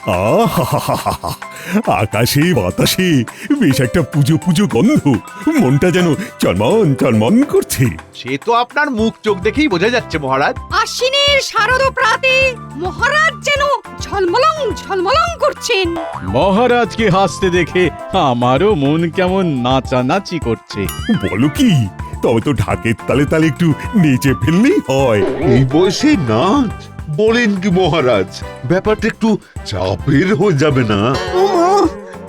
আহা! আকাশে বাতাসে বেশ একটা পুজো পুজো গন্ধ, মনটা যেন চনমন চনমন করছে। সে তো আপনার মুখ চোখ দেখেই বোঝা যাচ্ছে মহারাজ। আশ্বিনের শারদ প্রাতে মহারাজ যেন ঝলমলং ঝলমলং করছেন। মহারাজকে হাসতে দেখে আমারও মন কেমন নাচানাচি করছে। বলো কি, তবে তো ঢাকের তালে তালে একটু নেচে ফেললেই হয়। এই বয়সে নাচ বলেন কি মহারাজ? ব্যাপারটা একটু চাপের হয়ে যাবে না?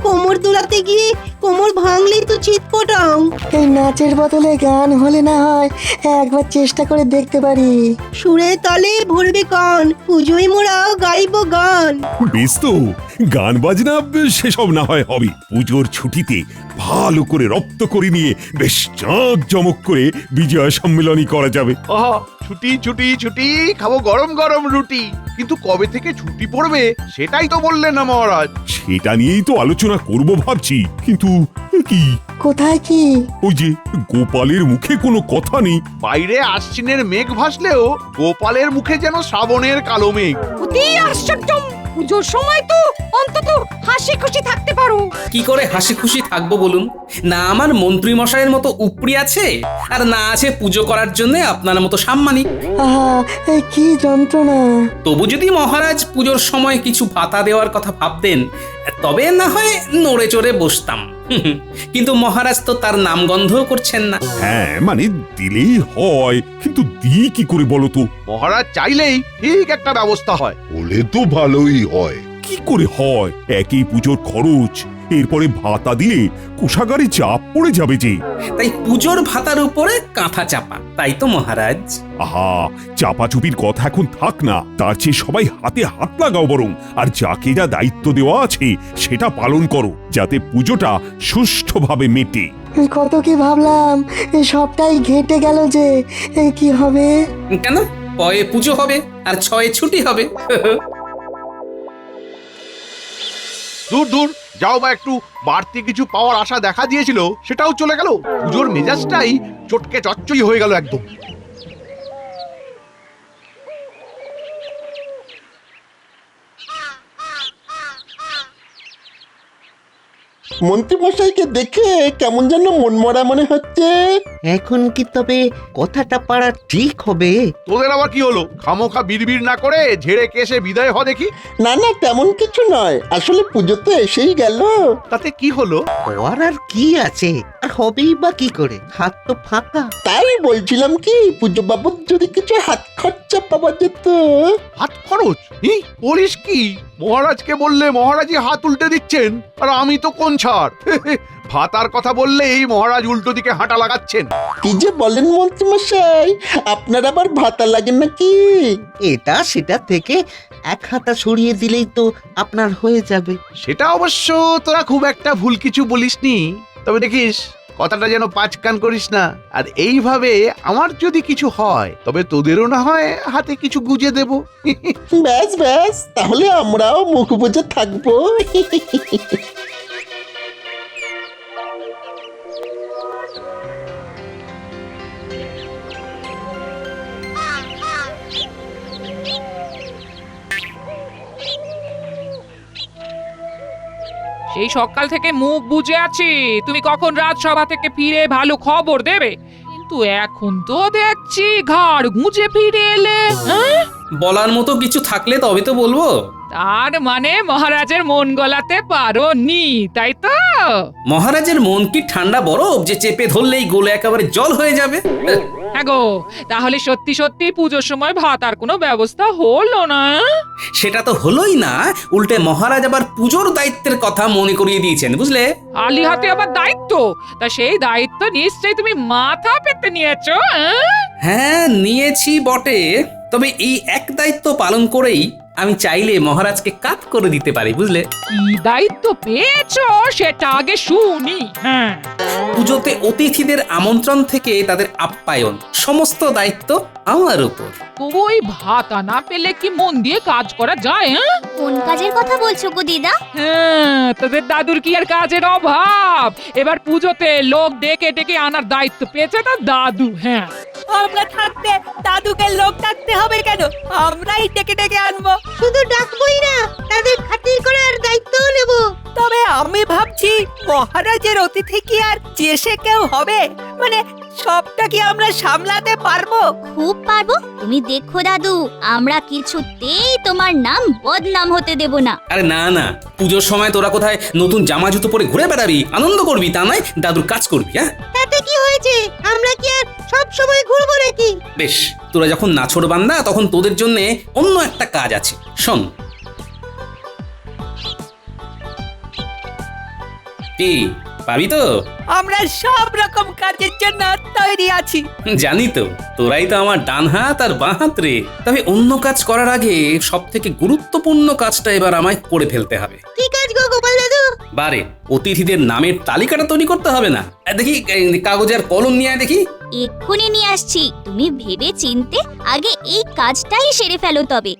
কোমর দুলাতে গিয়ে কোমর ভাঙলেই তো চিৎপটাং। এই নাচের বদলে গান হলে না হয় একবার চেষ্টা করে দেখতে পারি। সুরে তালে ভরবে কান, পুজোয় মোরাও গাইব গান। বেশ তো, গান বাজনা সেসব না হয় হবে। পুজোর ছুটিতে ভালো করে রপ্ত করে নিয়ে বেশ জাঁক জমক করে বিজয়া সম্মেলনী করা যাবে। আহা, ছুটি ছুটি ছুটি, খাবো গরম গরম রুটি। কিন্তু কবে থেকে ছুটি পড়বে সেটাই তো বললেন না মহারাজ। সেটা নিয়েই তো আলোচনা করব ভাবছি, কিন্তু কি কোথায় কি? ওই যে গোপালের মুখে কোনো কথা নেই। বাইরে আশ্বিনের মেঘ ভাসলেও গোপালের মুখে যেন শ্রাবণের কালো মেঘ। অতি আশ্চর্য! পুজোর সময় তো অন্তত হাসি খুশি থাকতে পারো। কি করে হাসি খুশি থাকবো বলুন? না আমার মন্ত্রী মশাইয়ের মতো উপরি আছে, আর না আছে পুজো করার জন্য আপনার মতো সাম্মানিক। আহা, এই কি যন্ত্রণা! তবু যদি মহারাজ পুজোর সময় কিছু ভাতা দেওয়ার কথা ভাবতেন, তবে না হয় নড়ে চড়ে বসতাম। কিন্তু মহারাজ তো তার নামগন্ধও করছেন না। হ্যাঁ মানে দিলেই হয়, কিন্তু দিই কি করে বলো তো? মহারাজ চাইলেই ঠিক একটা ব্যবস্থা হয়। বলে তো ভালোই হয়। কি করে হয়? একই পুজোর খরচ, এরপরে ভাতা দিলে কোষাগারে চাপ পড়ে যাবে যে। তাই পুজোর ভাতার উপরে কাঁথা চাপা, তাই তো মহারাজ। আহা, চাপাচুপির কথা এখন থাক না, তার চেয়ে সবাই হাতে হাত লাগাও বরং, আর যাকে যা দায়িত্ব দেওয়া আছে সেটা পালন করো, যাতে পুজোটা সুষ্ঠুভাবে মেটে। কত কি ভাবলাম, এই সবটাই ঘেটে গেল যে। এই কি হবে? কেন? পয়ে পুজো হবে আর ছয়ে ছুটি হবে। দূর দূর যাও, বা একটু বাড়তি কিছু পাওয়ার আশা দেখা দিয়েছিল সেটাও চলে গেল। পুজোর মেজাজটাই চটকে চচ্চই হয়ে গেল একদম। মন্ত্রীমশাইকে দেখে কেমন যেন মনমরা মনে হচ্ছে। এখন কি তবে কথাটা পারা ঠিক হবে? তোদের আবার কি হলো? খামোখা বিড়বিড় না করে ঝেড়ে কেসে বিদায় হ দেখি। না না, তেমন কিছু নয়, আসলে পুজো তো এসেই গেল। তাতে কি হলো? হওয়ার আর কি আছে? আর হবেই বা কি করে? হাত তো ফাঁকা। তাই বলছিলাম কি, পুজো বাবদ যদি কিছু হাত খরচা পাওয়া যেত। হাত খরচ? বলিস কি? মহারাজকে বললে মহারাজই হাত উল্টে দিচ্ছেন, আর আমি তো কোন ছাড়। ভাতার কথা বললেই মহারাজ উল্টো দিকে হাঁটা লাগাচ্ছেন। কি যে বলেন মন্ত্রীমশাই, আপনার আবার ভাতা লাগে নাকি? এটা সেটা থেকে এক হাতা সরিয়ে দিলেই তো আপনার হয়ে যাবে। সেটা অবশ্য তোরা খুব একটা ভুল কিছু বলিসনি, তবে দেখিস কথাটা যেন পাঁচ কান করিস না। আর এইভাবে আমার যদি কিছু হয় তবে তোদেরও না হয় হাতে কিছু গুজে দেব। ব্যাস ব্যাস, তাহলে আমরাও মুখ বুজে থাকবো। সেই সকাল থেকে মুখ বুজে আছি, তুমি কখন রাজসভা থেকে ফিরে ভালো খবর দেবে। কিন্তু এখন তো দেখছি ঘাড় গুঁজে ফিরে এলে। বলার মতো কিছু থাকলে তবে তো বলবো। তার মানে মহারাজের মন গলাতে পারোনি, তাই তো? মহারাজের মন কি ঠান্ডা বরফ যে চেপে ধরলেই গলে একেবারে জল হয়ে যাবে? হ্যাঁ গো, তাহলে সত্যি সত্যি পুজোর সময় ভাতার কোনো ব্যবস্থা হলো না? সেটা তো হলোই না, উল্টে মহারাজ আবার পুজোর দায়িত্বের কথা মনে করিয়ে দিয়েছেন, বুঝলে? আলি হাতে আবার দায়িত্ব? তা সেই দায়িত্ব নিশ্চয়ই তুমি মাথা পেতে নিয়েছো। হ্যাঁ নিয়েছি বটে, তবে এই এক দায়িত্ব পালন করেই আমি চাইলে মহারাজকে কাত করে দিতে পারি, বুঝলে? কি দায়িত্ব পেয়েছো সেটা আগে শুনি। হ্যাঁ, পুজোতে অতিথিদের আমন্ত্রণ থেকে তাদের আপ্যায়ন, সমস্ত দায়িত্ব আমার উপর। ওই ভাতা না পেলে কি মন দিয়ে কাজ করা যায়? কোন কাজের কথা বলছো গো দিদা? হ্যাঁ, তোদের দাদুর কি আর কাজের অভাব? এবার পুজোতে লোক ডেকে ডেকে আনার দায়িত্ব পেয়েছে তার দাদু। হ্যাঁ, আমরা থাকতে দাদুকে লোক ডাকতে হবে কেন? আমরাই ডেকে ডেকে আনবো। শুধু ডাকবই না, তাদের খাতির করার দায়িত্বও নেব। তবে আমি ভাবছি মহারাজের অতিথি কি আর চেষে কেউ হবে? মানে সবটা কি আমরা সামলাতে পারবো? খুব পারবো। তুমি দেখো দাদু, আমরা কিছুতেই তোমার নাম বদনাম হতে দেব না। আরে না না, পুজোর সময় তোরা কোথায় নতুন জামা জুতো পরে ঘুরে বেড়াবি, আনন্দ করবি, তা নয় দাদুর কাজ করবি। হ্যাঁ তাতে কি হয়েছে? আমরা কি আর সব সময় ঘুরবো নাকি? বেশ, তোরা যখন নাছোড় বান্দা তখন তোদের জন্য অন্য একটা কাজ আছে, শোন। কি পাবি তো? আমরা সব রকম কাজের জন্য তৈরি আছি। জানি তো, তোরাই তো আমার ডান হাত আর বাঁ হাত রে। তবে অন্য কাজ করার আগে সব থেকে গুরুত্বপূর্ণ কাজটা এবার আমায় করে ফেলতে হবে। কি কাজ গো গোপাল দাদু? বারে, অতিথিদের নামের তালিকাটা তৈরি করতে হবে না? দেখি কাগজ আর কলম নিয়ে আয় দেখি। এক্ষুনি নিয়ে আসছি। তুমি ভেবে চিনতে আগে এই কাজটাই সেরে ফেলো তবে।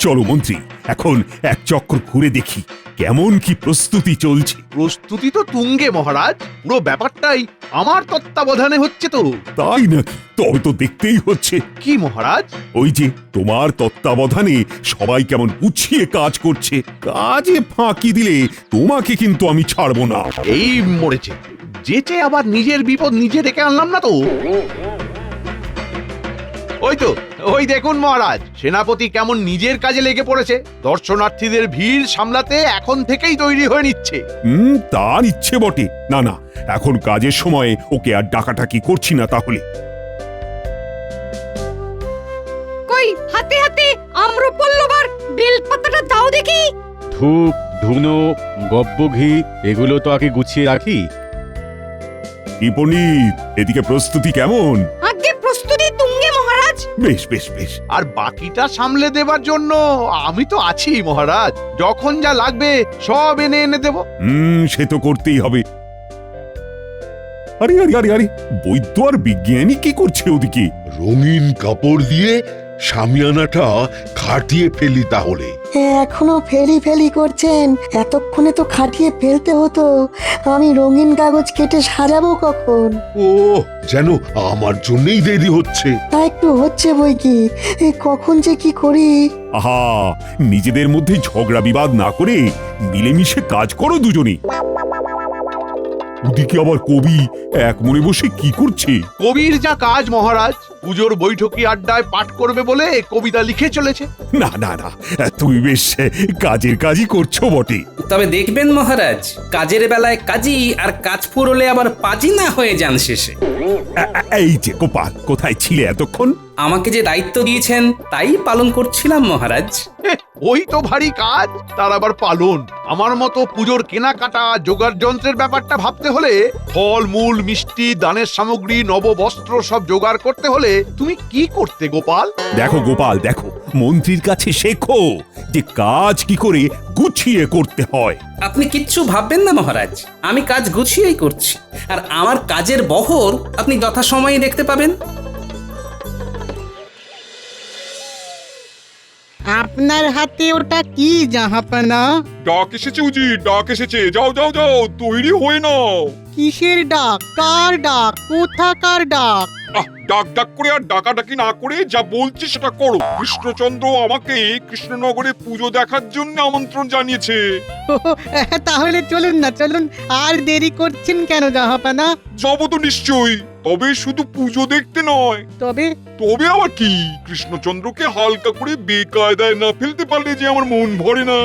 চলো মন্ত্রী, এখন এক চক্কর ঘুরে দেখি কেমন কি প্রস্তুতি চলছে। প্রস্তুতি তো তুঙ্গে মহারাজ, পুরো ব্যাপারটাই আমার তত্ত্বাবধানে হচ্ছে তো। তাই নাকি? তবে তো দেখতেই হচ্ছে। কি মহারাজ? ওই যে তোমার তত্ত্বাবধানে সবাই কেমন গুছিয়ে কাজ করছে। কাজে ফাঁকি দিলে তোমাকে কিন্তু আমি ছাড়বো না। এই মরেছে, যেচে আবার নিজের বিপদ নিজে ডেকে আনলাম না তো। ওই তো, ওই দেখুন মহারাজ, সেনাপতি কেমন নিজের কাজে লেগে পড়েছে। দর্শনার্থীদের ভিড় সামলাতে এখন থেকেই তৈরি হয়ে নিচ্ছে। তার ইচ্ছে বটে। না না, এখন কাজের সময় ওকে আর ডাকাটাকি করছি না তাহলে। কই হাতে হাতে আম্রপল্লবার বেলপাতাটা দাও দেখি। ধূপ, ধুনো, গব্য ঘি এগুলো তো আগে গুছিয়ে রাখি। কি পণ্ডিত, এদিকে প্রস্তুতি কেমন? আগে প্রস্তুতি তুঙ্গে মহারাজ। বেশ বেশ বেশ। আর বাকিটা সামলে দেবার জন্য আমি তো আছি মহারাজ। যখন যা লাগবে সব এনে এনে দেব। সে তো করতেই হবে। আরে আরে আরে আরে, বৈদ্য আর বিজ্ঞানী কি করছে ওদিকে? রঙিন কাপড় দিয়ে সামিয়ানাটা খাটিয়ে ফেলি তাহলে। এখনো ফেলি ফেলি করছেন? এতক্ষণে তো খাটিয়ে ফেলতে হতো। আমি রঙিন কাগজ কেটে সাজাবো কখন? ও যেন আমার জন্যই দেরি হচ্ছে। তা একটু হচ্ছে বই কি, কখন যে কি করি। আহা, নিজেদের মধ্যে ঝগড়া বিবাদ না করে মিলেমিশে কাজ করো দুজনে। ওদিকে আবার কবি এক মনে বসে কি করছে? কবির যা কাজ মহারাজ, পুজোর বৈঠকি আড্ডায় পাঠ করবে বলে কবিতা লিখে চলেছে। না না না, তুমি বেশ কাজের কাজই করছো বটে। তবে দেখবেন মহারাজ, কাজের বেলায় কাজী আর কাজ ফুরলে আবার পাজি না হয়ে যান শেষে। এই যে গোপাল, কোথায় ছিলে এতক্ষণ? আমাকে যে দায়িত্ব দিয়েছেন তাই পালন করছিলাম মহারাজ। ওই তো ভারী কাজ, তার আবার পালন। আমার মতো পুজোর কেনাকাটা জোগাড় যন্ত্রের ব্যাপারটা ভাবতে হলে, ফল মূল মিষ্টি দানের সামগ্রী নববস্ত্র সব জোগাড় করতে হলে তুমি কি করতে গোপাল? দেখো গোপাল, দেখো, মন্ত্রীর কাছে শেখো যে কাজ কি করে গুছিয়ে করতে হয়। আপনি কিচ্ছু ভাববেন না মহারাজ, আমি কাজ গুছিয়েই করছি। আর আমার কাজের বহর আপনি যথাসময়ে দেখতে পাবেন। আপনার হাতে ওটা কি জাহাপানা? ডাক এসেছে উজি, ডাক এসেছে। যাও যাও যাও, তৈরি হয়ে নাও। কিসের ডাক? কার ডাক? কোথাকার ডাক? ডাক ডাক করে আর ডাকাডাকি না করে যা বলছি সেটা করো। কৃষ্ণচন্দ্র আমাকে কৃষ্ণনগরে পুজো দেখার জন্য আমন্ত্রণ জানিয়েছে। তাহলে চলুন না, চলুন। আর দেরি করছেন কেন জাহাপানা? যাবো তো নিশ্চয়ই, তবে শুধু পুজো দেখতে নয়। তবে তবে আবার কি, কৃষ্ণচন্দ্রকে হালকা করে বেকায়দায় না ফেলতে পারলে যে আমার মন ভরে না।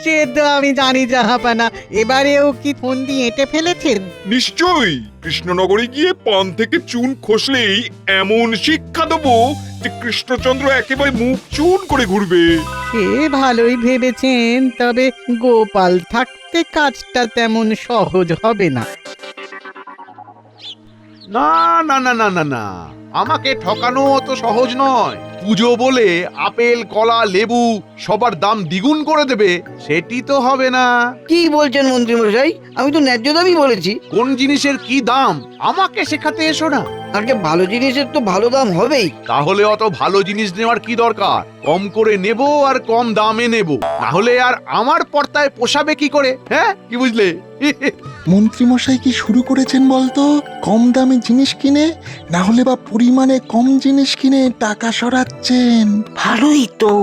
সে তো আমি জানি জাহাপানা। এবারেও কি ফোন দিয়ে এঁটে ফেলেছেন? নিশ্চয়ই, কৃষ্ণনগরে গিয়ে পান থেকে চুন খসলেই এমন শিক্ষা দেবো যে কৃষ্ণচন্দ্র একেবারে মুখ চুন করে ঘুরবে। সে ভালোই ভেবেছেন, তবে গোপাল থাকতে কাজটা তেমন সহজ হবে না। না না না না না না, আমাকে ঠকানো অত সহজ নয়। পুজো বলে আপেল কলা লেবু সবার দাম দ্বিগুণ করে দেবে, সেটি তো হবে না। কি বলছেন মন্ত্রী মশাই? আমি তো ন্যায্য দামই বলেছি। কোন জিনিসের কি দাম আমাকে শেখাতে এসো না। আগে ভালো জিনিসের তো ভালো দাম হবেই। তাহলে অত ভালো জিনিস নেওয়ার কি দরকার? কম করে নেব আর কম দামে নেব, না হলে আর আমার পর্দায় পোষাবে কি করে? হ্যাঁ, কি বুঝলে? মন্ত্রীমশাই কি শুরু করেছেন বলতো? কম দামে জিনিস কিনে, না হলে বা পরিমাণে কম জিনিস কিনে টাকা সরাচ্ছেন। ভালোই তো,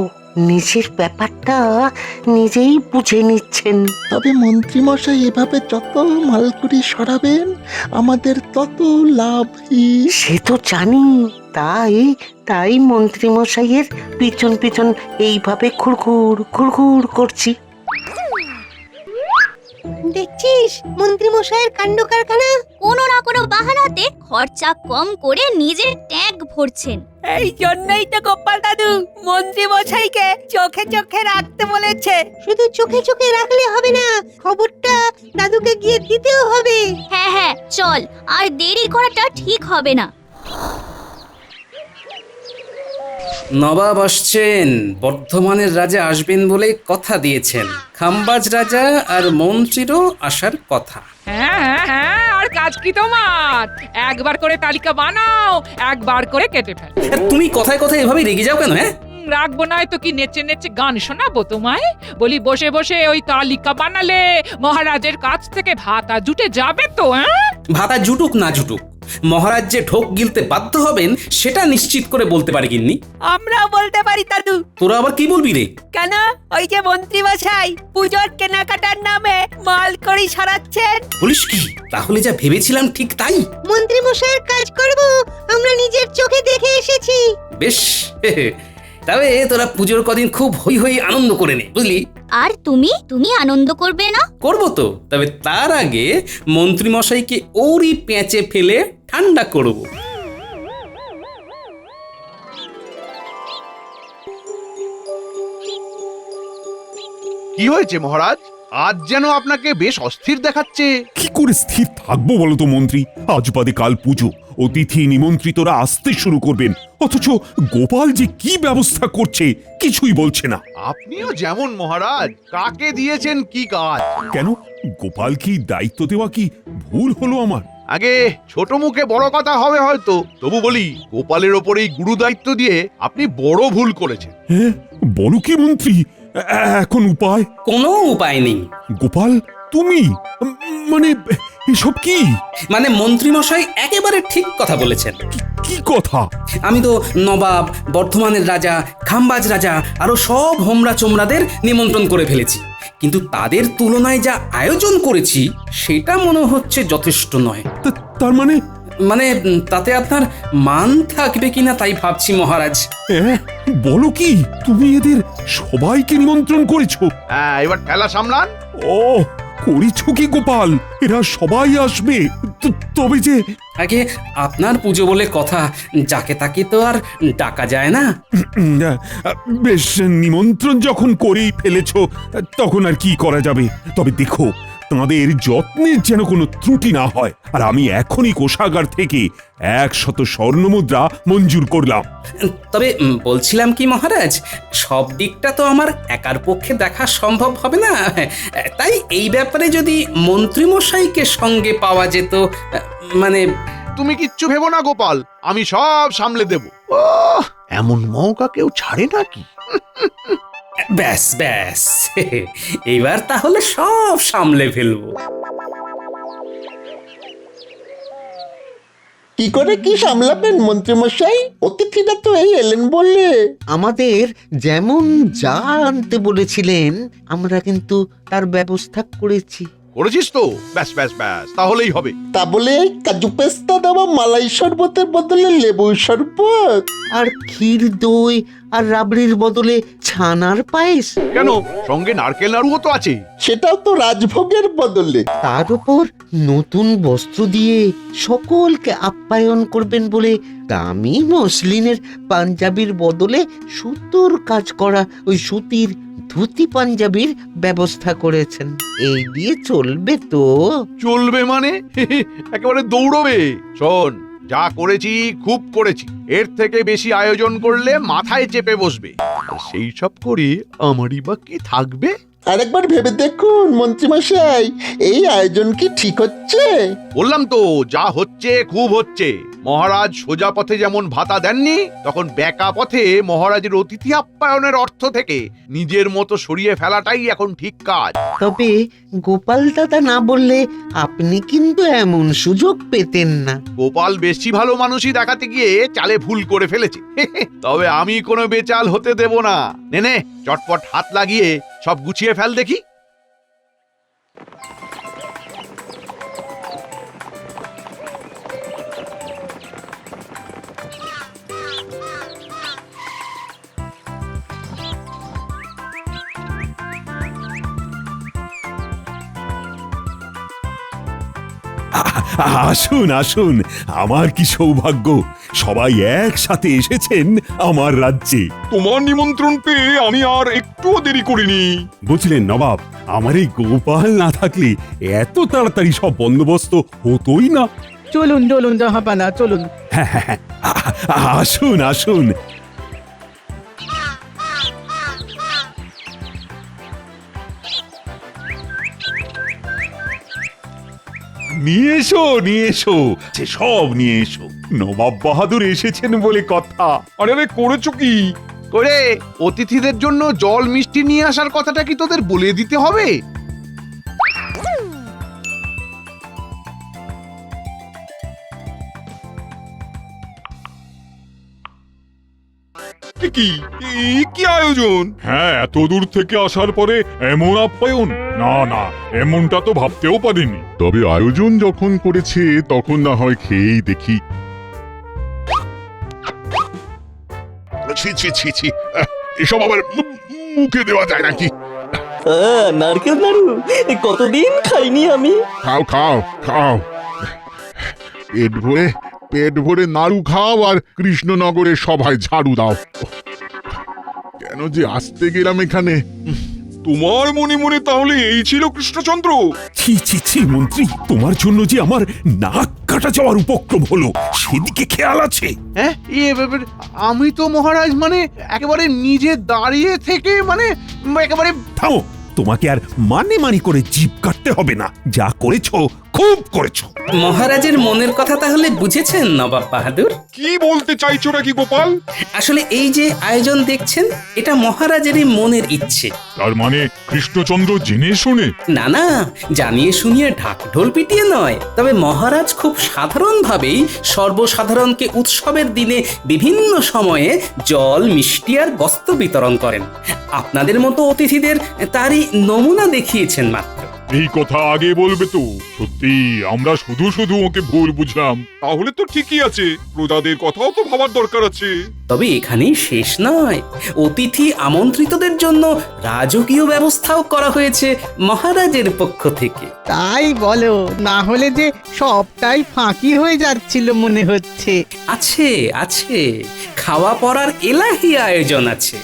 নিজের ব্যাপারটা নিজেই বুঝে নিচ্ছেন। তবে মন্ত্রীমশাই এভাবে যত মালকুড়ি সরাবেন আমাদের তত লাভ। সে তো জানি, তাই তাই মন্ত্রী মশাইয়ের পিছন পিছন এইভাবে খুড়খুড় খুড়খুড় করছি। দেখছিস মন্ত্রী মশাইয়ের কাণ্ড কারখানা, কোনো না কোনো বাহানাতে খরচা কম করে নিজের ট্যাঙ্ক ভরছেন। এই জন্যই তো গোপাল দাদু মন্ত্রী মশাইকে চোখে চোখে রাখতে বলেছে। শুধু চোখে চোখে রাখলে হবে না, খবরটা দাদুকে গিয়ে দিতেও হবে। হ্যাঁ হ্যাঁ চল, আর দেরি করাটা ঠিক হবে না। নবাব আসছেন, বর্ধমানের রাজা আসবেন বলে কথা দিয়েছেন। খাম্বাজ রাজা আর মন্ত্রীরও আসার কথা। হ্যাঁ হ্যাঁ হ্যাঁ, আর কাজ কি তোমার? একবার করে তালিকা বানাও, একবার করে কেটে ফেল। তুমি কথায় কথায় এভাবে রেগে যাও কেন? হ্যাঁ, রাখবো নয় তো কি, নেচে নেচে গান শোনাবো তোমায়? বলি বসে বসে ওই তালিকা বানালে মহারাজের কাছ থেকে ভাতা জুটে যাবে তো? হ্যাঁ, ভাতা জুটুক না জুটুক, মহারাজ যে ঢোক গিলতে বাধ্য হবেন সেটা নিশ্চিত করে বলতে পারি গিন্নি। আমরাও বলতে পারি দাদু। তোরা আবার কি বলবি রে? কেন, ওই যে মন্ত্রী মশাই পুজোর কেনাকাটার নামে মাল করি সরাচ্ছেন। বলিস কি? তাহলে যা ভেবেছিলাম ঠিক তাই। মন্ত্রী মশাইয়ের কাজ করব আমরা নিজের চোখে দেখে এসেছি। বেশ, তবে তোরা পুজোর কদিন খুব হই হই আনন্দ করে নে, বুঝলি? আর তুমি আনন্দ করবে না? করবো তো, তবে তার আগে মন্ত্রী মশাইকে ওরই পেঁচে ফেলে ঠান্ডা করব। কি হয়েছে মহারাজ? আজ যেন আপনাকে বেশ অস্থির দেখাচ্ছে। কি করে স্থির থাকবো বলো তো মন্ত্রী? আজ বাদে কাল পুজো, অতিথি নিমন্ত্রিতরা আসতে শুরু করবেন, অথচ গোপাল যে কি ব্যবস্থা করছে কিছুই বলছে না। আপনিও যেমন মহারাজ, কাকে দিয়েছেন কি কাজ? কেন, গোপাল কি দায়িত্ব দেওয়া কি ভুল হলো আমার? আগে ছোট মুখে বড় কথা হবে হয়তো, তবু বলি গোপালের ওপরেই গুরু দায়িত্ব দিয়ে আপনি বড় ভুল করেছেন। হ্যাঁ, বলো কি মন্ত্রী, এখন উপায়? কোনো উপায় নেই। গোপাল তুমি মানে এসব কি? মানে মন্ত্রী মশাই একেবারে ঠিক কথা বলেছেন। কি কথা? আমি তো নবাব, বর্ধমানের রাজা, খাম্বাজ রাজা আরো সব হোমরা চোমরাদের নিমন্ত্রণ করে ফেলেছি, কিন্তু তাদের তুলনায় যা আয়োজন করেছি সেটা মনে হচ্ছে যথেষ্ট নয়। তার মানে? মানে তাতে আপনার মান থাকবে কিনা তাই ভাবছি মহারাজ। বলো কি, তুমি এদের সবাইকে নিমন্ত্রণ করেছো? হ্যাঁ, এবার ঠেলা সামলান। ও, করেছো কি গোপাল? এরা সবাই আসবে? তবে যে আগে আপনার পুজো বলে কথা, যাকে তাকে তো আর ডাকা যায় না। বেশ, নিমন্ত্রণ যখন করেই ফেলেছো তখন আর কি করা যাবে। তবে দেখো তাদের যত্নের যেন কোনো ত্রুটি না হয়। আর আমি এখনই কোষাগার থেকে 100 স্বর্ণমুদ্রা মঞ্জুর করলাম। তবে বলছিলাম কি মহারাজ, সব দিকটা তো আমার একার পক্ষে দেখা সম্ভব হবে না, তাই এই ব্যাপারে যদি মন্ত্রীমশাইকে সঙ্গে পাওয়া যেত। মানে তুমি কিচ্ছু ভেবো না গোপাল, আমি সব সামলে দেব। এমন মৌকা কেউ ছাড়ে নাকি? ব্যাস ব্যাস, এইবার তাহলে সব সামলে ফেলবো। কি করে কি সামলাবেন মন্ত্রীমশাই? অতিথিরা তো এই এলেন বললে। আমাদের যেমন যা আনতে বলেছিলেন আমরা কিন্তু তার ব্যবস্থা করেছি। করেছিস তো? ব্যাস ব্যাস ব্যাস, তাহলেই হবে। তা বলে কাজু পেস্তা দেওয়া মালাই শরবতের বদলে লেবু শরবত, আর ক্ষীর দই আর রাবড়ির বদলে ছানার পায়েস। কেন, সঙ্গে নারকেল নাড়ুও তো আছে। সেটাও তো রাজভোগের বদলে। তার উপর নতুন বস্ত্র দিয়ে সকলকে আপ্যায়ন করবেন বলে দামি মসলিনের পাঞ্জাবির বদলে সুতোর কাজ করা ওই সুতির ধুতি পাঞ্জাবির ব্যবস্থা করেছেন। এই দিয়ে চলবে তো? চলবে মানে একেবারে দৌড়বে। শোন, যা করেছি খুব করেছি, এর থেকে বেশি আয়োজন করলে মাথায় চেপে বসবে। আর সেই সব করে আমারই বা কি থাকবে? আরেকবার ভেবে দেখুন মন্ত্রীমশাই, এই আয়োজন কি ঠিক হচ্ছে? বললাম তো যা হচ্ছে খুব হচ্ছে। মহারাজ সোজা পথে যেমন ভাতা দেননি, তখন বেঁকা পথে মহারাজের অতিথি আপ্যায়নের অর্থ থেকে নিজের মতো সরিয়ে ফেলাটাই এখন ঠিক কাজ। তবে গোপাল দাদা না বললে আপনি কিন্তু এমন সুযোগ পেতেন না। গোপাল বেশি ভালো মানুষই দেখাতে গিয়ে চালে ভুল করে ফেলেছে। তবে আমি কোনো বেচাল হতে দেব না। নে চটপট হাত লাগিয়ে সব গুছিয়ে ফেল দেখি। আসুন আসুন, আমার কি সৌভাগ্য, সবাই একসাথে এসেছেন আমার রাজ্যে। তোমার নিমন্ত্রণ পেয়ে আমি আর একটুও দেরি করিনি। বুঝলেন নবাব, আমার এই গোপাল না থাকলে এত তাড়াতাড়ি সব বন্দোবস্ত হতোই না। চলুন চলুন জাহাপানা, চলুন। হ্যাঁ, আসুন আসুন। নিয়ে এসো সে সব নিয়ে এসো। নবাব বাহাদুর এসেছেন বলে কথা। আরে আরে করেছো কি? করে অতিথিদের জন্য জল মিষ্টি নিয়ে আসার কথাটা কি তোদের বলে দিতে হবে? কি আয়োজন? হ্যাঁ, এত দূর থেকে আসার পরে এমন আপ্যায়ন, না না, এমনটা তো ভাবতেও পারিনি। তবে আয়োজন যখন করেছে তখন না হয় খেয়েই দেখি। ছি, এসব আবার মুখে দেওয়া যায় নাকি? নারকেল নাড়ু কতদিন খাইনি আমি। খাও খাও খাও, পেট ভরে নাড়ু খাও আর কৃষ্ণনগরের সভায় ঝাড়ু দাও। কেন যে আসতে গেলাম এখানে। তোমার মনে মনে তাহলে এই ছিল কৃষ্ণচন্দ্র? ছি মন্ত্রী, তোমার জন্য যে আমার নাক কাটা যাওয়ার উপক্রম হলো, সেদিকে খেয়াল আছে? হ্যাঁ, আমি তো মহারাজ মানে একেবারে নিজে দাঁড়িয়ে থেকে মানে একেবারে। থামো, তোমাকে আর মানি করে জিভ কাটতে হবে না। যা করেছো খুব করেছো। মহারাজের মনের কথা তাহলে বুঝেছেন নবাব বাহাদুর? কি বলতে চাইছো নাকি গোপাল? আসলে এই যে আয়োজন দেখছেন, এটা মহারাজেরই মনের ইচ্ছে। তার মানে কৃষ্ণচন্দ্র জেনে শুনে? না না, জানিয়ে শুনিয়ে ঢাক ঢোল পিটিয়ে নয়। তবে মহারাজ খুব সাধারণভাবেই সর্বসাধারণকে উৎসবের দিনে বিভিন্ন সময়ে জল মিষ্টি আর বস্ত্র বিতরণ করেন। আপনাদের মতো অতিথিদের তারই নমুনা দেখিয়েছেন মাত্র। এই কথা আগে বলবে তো। সত্যি আমরা শুধু ওকে ভুল বুঝলাম। তাহলে তো ঠিকই আছে, প্রজাদের কথাও তো ভাবার দরকার আছে। তবে এখানেই শেষ নয়, অতিথি আমন্ত্রিতদের জন্য রাজকীয় ব্যবস্থাও করা হয়েছে মহারাজের পক্ষ থেকে। তাই বলো, না হলে যে সবটাই ফাঁকি হয়ে যাচ্ছিল মনে হচ্ছে। আছে খাওয়া পড়ার এলাহি আয়োজন আছে।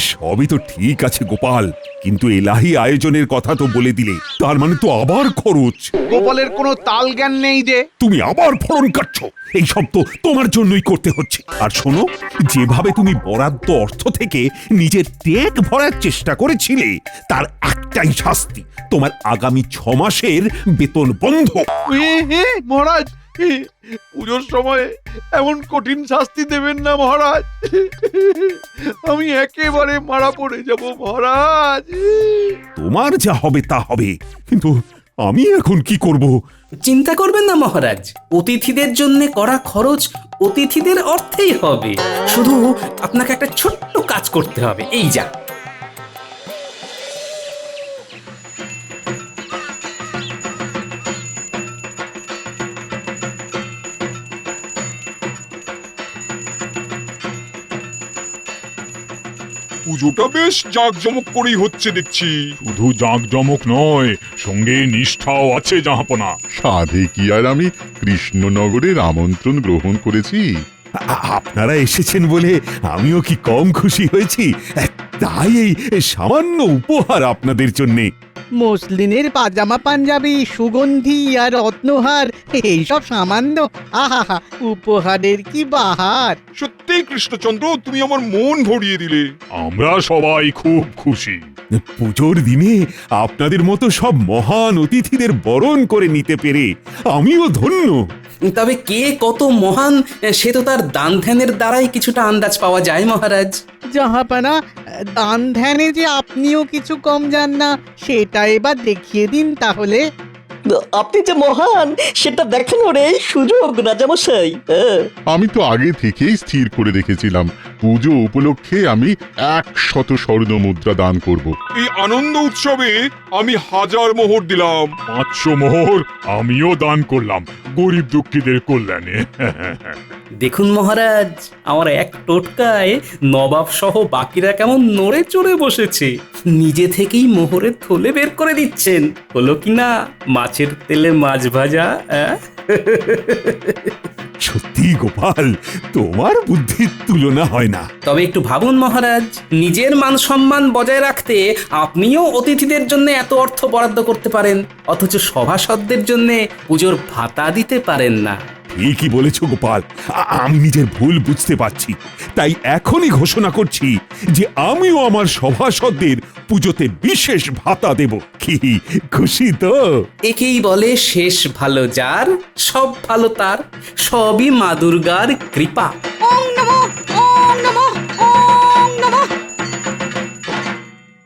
সবই তো ঠিক আছে গোপাল, কিন্তু এলাহি আয়োজনের কথা তো বলে দিলে, তার মানে তো আবার খরচ। গোপালের কোনো তাল জ্ঞান নেই যে। তুমি আবার ফড়ন কাটছো। এই সব তো তোমার জন্যই করতে হচ্ছে। আর শোনো, যেভাবে তুমি বরাদ্দ অর্থ থেকে নিজের পেট ভরার চেষ্টা করেছিলে, তার একটাই শাস্তি, তোমার আগামী 6 মাসের বেতন বন্ধ। মহারাজ, পুজোর সময় এমন কঠিন শাস্তি দেবেন না মহারাজ। আমি একেবারে মারা পড়ে যাব মহারাজ। তোমার যা হবে তা হবে, কিন্তু আমি এখন কি করব? চিন্তা করবেন না মহারাজ, অতিথিদের জন্য করা খরচ অতিথিদের অর্থেই হবে। শুধু আপনাকে একটা ছোট্ট কাজ করতে হবে, এই যা। পুজোটা বেশ জাঁকজমক করেই হচ্ছে দেখছি। শুধু জাঁকজমক নয়, সঙ্গে নিষ্ঠাও আছে জাহাপনা। সাধে কি আর আমি কৃষ্ণনগরের আমন্ত্রণ গ্রহণ করেছি? আপনারা এসেছেন বলে আমিও কি কম খুশি হয়েছি? তাই এই সামান্য উপহার আপনাদের জন্যে। মসলিনের পাজামা পাঞ্জাবি, সুগন্ধি আর রত্নহার এইসব সামান্য আহা উপহারের কি বাহার। সত্যি কৃষ্ণচন্দ্র, তুমি আমার মন ভরিয়ে দিলে। আমরা সবাই খুব খুশি। পুজোর দিনে আপনাদের মতো সব মহান অতিথিদের বরণ করে নিতে পেরে আমিও ধন্য। তবে কে কত মহান সে তো তার দান ধ্যানের দ্বারাই কিছুটা আন্দাজ পাওয়া যায় মহারাজ। জাহাপানা, দান ধ্যানে যে আপনিও কিছু কম যান না, সেটা এবার দেখিয়ে দিন তাহলে। আপনি যে মহান সেটা দেখানোর এই সুযোগ রাজামশাই। আমি তো আগে থেকেই স্থির করে রেখেছিলাম পুজো উপলক্ষে আমি 100 স্বর্ণ মুদ্রা দান করব। এই আনন্দ উৎসবে আমি 1000 মোহর দিলাম। 500 মোহর আমিও দান করলাম গরিব দুঃখীদের কল্যাণে। দেখুন মহারাজ, আমার এক টোটকায় নবাব সহ বাকিরা কেমন নড়ে চড়ে বসেছে। নিজে থেকেই মোহরের থলে বের করে দিচ্ছেন। হলো কি না মাছের তেলে মাছ ভাজা? সত্যি গোপাল, তোমার বুদ্ধির তুলনা হয় না। তবে একটু ভাবুন মহারাজ, নিজের মান সম্মান বজায় রাখতে আপনিও অতিথিদের জন্য এত অর্থ বরাদ্দ করতে পারেন, অথচ সভাসদদের জন্য পুজোর ভাতা দিতে পারেন না। ঠিকই বলেছ গোপাল, আমি নিজের ভুল বুঝতে পারছি। তাই এখনই ঘোষণা করছি যে আমিও আমার সভাসদদের পুজোতে বিশেষ ভাতা দেব। কি খুশি তো? একেই বলে শেষ ভালো যার, সব ভালো তার, সবই মা দুর্গার কৃপা।